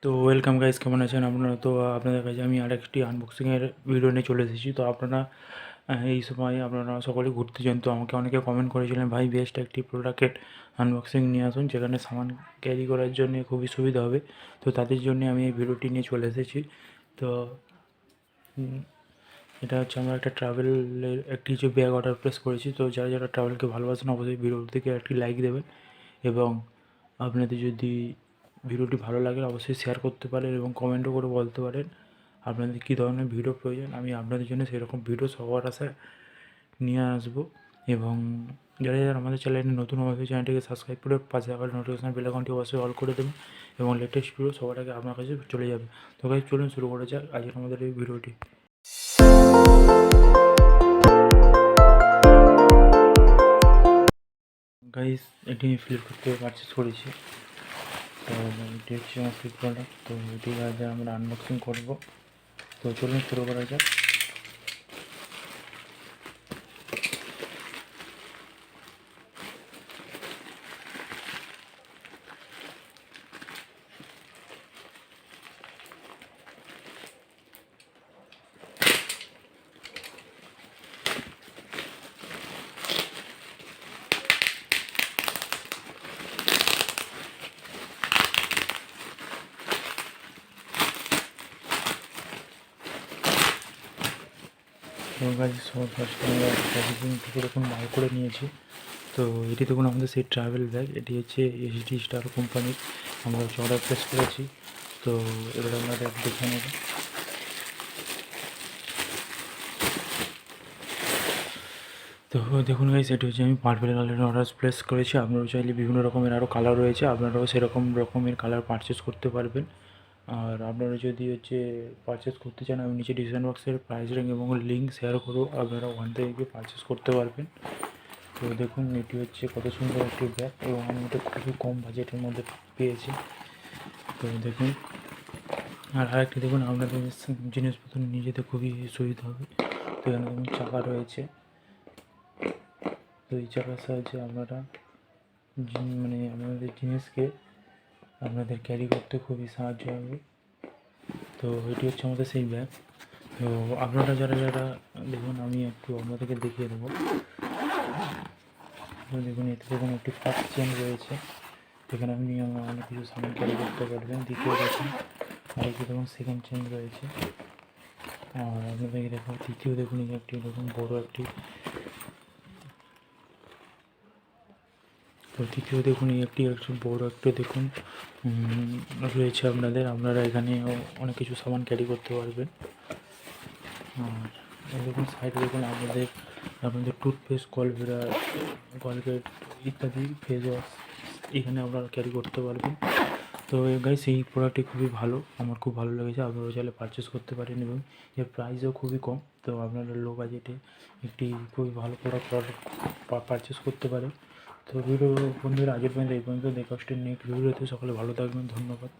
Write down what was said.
তো welcome guys, কেমন আছেন আপনারা? তো আপনাদের কাছে আমি আরেকটি আনবক্সিংয়ের ভিডিও নিয়ে চলে এসেছি। তো আপনারা এই সময় আপনারা সকলে ঘুরতে যান, তো আমাকে অনেকে কমেন্ট করেছিলেন, ভাই বেস্ট একটি প্রোডাক্টের আনবক্সিং নিয়ে আসুন যেখানে সামান ক্যারি করার জন্য খুবই সুবিধা হবে। তো তাদের জন্য আমি এই ভিডিওটি নিয়ে চলে এসেছি। তো এটা হচ্ছে আমরা একটা ট্রাভেলের একটি যে ব্যাগ অর্ডার প্লেস করেছি। তো যারা যারা ট্রাভেলকে ভালোবাসেন অবশ্যই ভিডিওর দিকে একটি লাইক দেবেন, এবং আপনাদের যদি ভিডিওটি ভালো লাগে অবশ্যই শেয়ার করতে পারেন এবং কমেন্টও করে বলতে পারেন আপনাদের কী ধরনের ভিডিও প্রয়োজন। আমি আপনাদের জন্য সেরকম ভিডিও সবার আশায় নিয়ে আসবো। এবং যারা যারা আমাদের চ্যানেলে নতুন অবশ্যই চ্যানেলটিকে সাবস্ক্রাইব করে পাশে থাকা নোটিফিকেশন বেল আইকনটি অবশ্যই অল করে দেবেন, এবং লেটেস্ট ভিডিও সবার আগে আপনার কাছে চলে যাবে। তো গাইস, চলুন শুরু করা যাক আজকে আমাদের এই ভিডিওটি। গাইস, এটি ফ্লিপকার্ট থেকে পারচেস করেছি। তো এটি হচ্ছে আমার ফ্লিপ প্রোডাক্ট। তো এটি আজ আমরা আনবক্সিং করবো। তো চলুন শুরু করা যাক। তো গাইস, সব ফার্স্ট আমরা প্যাকেজিং থেকে দেখুন বার করে নিয়েছি। তো এটি দেখুন আমাদের সেই ট্রাভেল ব্যাগ। এটি হচ্ছে এসডি স্টার কোম্পানির আমরা হচ্ছে অর্ডার প্লেস করেছি। তো এবার আমরা দেখে নেব। তো দেখুন গাইস, এটি হচ্ছে আমি পার্পল কালারের অর্ডার প্লেস করেছি। আপনারাও চাইলে বিভিন্ন রকমের আরও কালার রয়েছে, আপনারাও সেরকম রকমের কালার পারচেস করতে পারবেন। আর আপনারা যদি হচ্ছে পারচেস করতে চান, আমি নিচে ডিসক্রিপশন বক্সের প্রাইস র্যাঙ্ক এবং লিঙ্ক শেয়ার করবো, আপনারা ওখান থেকে গিয়ে পারচেস করতে পারবেন। তো দেখুন এটি হচ্ছে কত সুন্দর একটি ব্যাগ, এবং আমি এটা খুবই কম বাজেটের মধ্যে পেয়েছি। তো দেখুন, আর আরেকটি দেখুন, আপনাদের জিনিসপত্র নিয়ে যেতে খুবই সুবিধা হবে। তো এখানে দেখুন চাকা রয়েছে। তো এই চাকার সাহায্যে আপনারা মানে আপনাদের জিনিসকে আপনাদের ক্যারি করতে খুবই সাহায্য হবে। তো এটি হচ্ছে আমাদের সেই ব্যাগ। তো আপনারা যারা যারা দেখুন, আমি একটু আপনাদেরকে দেখিয়ে দেবো। দেখুন, এতে দেখুন একটি ফার্স্ট চেন রয়েছে, এখানে আপনি অনেক কিছু সামান ক্যারি করতে পারবেন। দ্বিতীয় দেখুন আরেকটি দেখুন সেকেন্ড চেন রয়েছে। আর আপনাদেরকে দেখুন তৃতীয় দেখুন একটি দেখুন বড়ো একটি। তো তৃতীয় দেখুন একটি বড়ো একটা দেখুন রয়েছে আপনাদের। আপনারা এখানে অনেক কিছু সামান ক্যারি করতে পারবেন। আর দেখুন সাইডে দেখুন আপনাদের টুথপেস্ট, কলগেট ইত্যাদি ফেস ওয়াশ এখানে আপনারা ক্যারি করতে পারবেন। তো গাইস, এই প্রোডাক্টটি খুবই ভালো, আমার খুব ভালো লেগেছে। আপনারা চাইলে পারচেস করতে পারেন, এবং এর প্রাইসও খুবই কম। তো আপনারা লো বাজেটে একটি খুবই ভালো প্রোডাক্ট পারচেস করতে পারেন। তো ভিডিও বন্ধুরা আজের পর্যন্ত এই পর্যন্ত। দেখা হচ্ছে নেক্সট ভিডিওতে। সকলে ভালো থাকবেন, ধন্যবাদ।